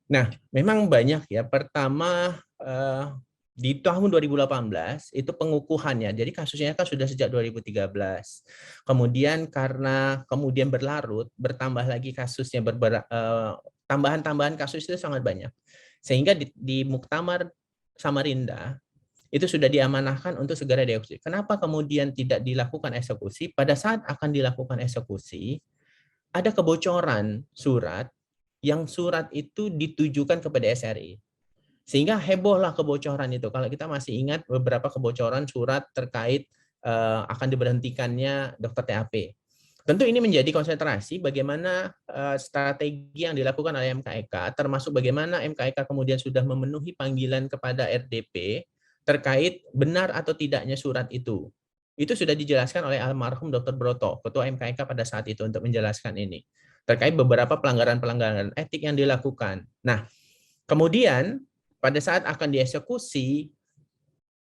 Nah, memang banyak ya. Pertama, di tahun 2018 itu pengukuhannya. Jadi kasusnya kan sudah sejak 2013. Kemudian karena kemudian berlarut, bertambah lagi kasusnya, tambahan-tambahan kasus itu sangat banyak. Sehingga di Muktamar Samarinda itu sudah diamanahkan untuk segera dieksekusi. Kenapa kemudian tidak dilakukan eksekusi? Pada saat akan dilakukan eksekusi, ada kebocoran surat yang surat itu ditujukan kepada SRI. Sehingga hebohlah kebocoran itu. Kalau kita masih ingat beberapa kebocoran surat terkait akan diberhentikannya Dr. TAP. Tentu ini menjadi konsentrasi bagaimana strategi yang dilakukan oleh MKEK, termasuk bagaimana MKEK kemudian sudah memenuhi panggilan kepada RDP terkait benar atau tidaknya surat itu. Itu sudah dijelaskan oleh almarhum Dr. Broto, Ketua MKEK pada saat itu untuk menjelaskan ini. Terkait beberapa pelanggaran-pelanggaran etik yang dilakukan. Nah, kemudian pada saat akan dieksekusi,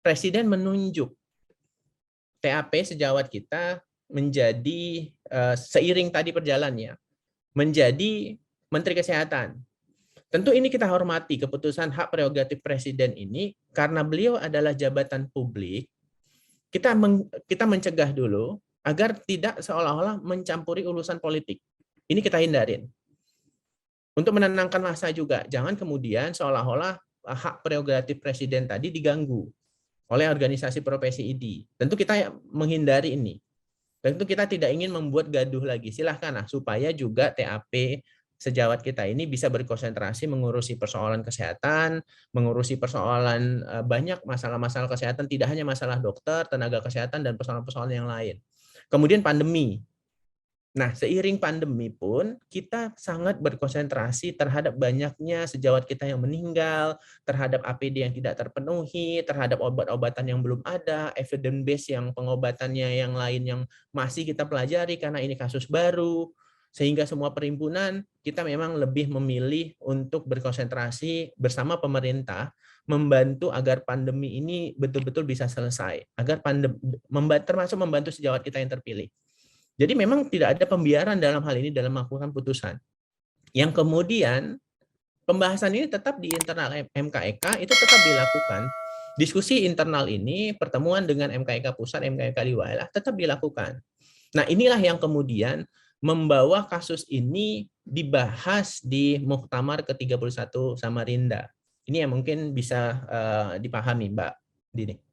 Presiden menunjuk TAP sejawat kita menjadi seiring tadi perjalannya menjadi Menteri Kesehatan. Tentu ini kita hormati keputusan hak prerogatif Presiden ini karena beliau adalah jabatan publik. Kita mencegah dulu agar tidak seolah-olah mencampuri urusan politik. Ini kita hindarin. Untuk menenangkan massa juga, jangan kemudian seolah-olah hak prerogatif Presiden tadi diganggu oleh organisasi profesi ID. Tentu kita menghindari ini. Tentu kita tidak ingin membuat gaduh lagi. Silahkan supaya juga TAP sejawat kita ini bisa berkonsentrasi mengurusi persoalan kesehatan, mengurusi persoalan banyak masalah-masalah kesehatan, tidak hanya masalah dokter, tenaga kesehatan, dan persoalan-persoalan yang lain. Kemudian pandemi. Nah, seiring pandemi pun kita sangat berkonsentrasi terhadap banyaknya sejawat kita yang meninggal, terhadap APD yang tidak terpenuhi, terhadap obat-obatan yang belum ada, evidence base yang pengobatannya yang lain yang masih kita pelajari karena ini kasus baru. Sehingga semua perhimpunan kita memang lebih memilih untuk berkonsentrasi bersama pemerintah membantu agar pandemi ini betul-betul bisa selesai, agar termasuk membantu sejawat kita yang terpilih. Jadi memang tidak ada pembiaran dalam hal ini dalam melakukan putusan. Yang kemudian pembahasan ini tetap di internal MKEK itu tetap dilakukan. Diskusi internal ini, pertemuan dengan MKEK pusat, MKEK di wilayah tetap dilakukan. Nah, inilah yang kemudian membawa kasus ini dibahas di Muktamar ke-31 Samarinda. Ini yang mungkin bisa dipahami, Mbak Dini.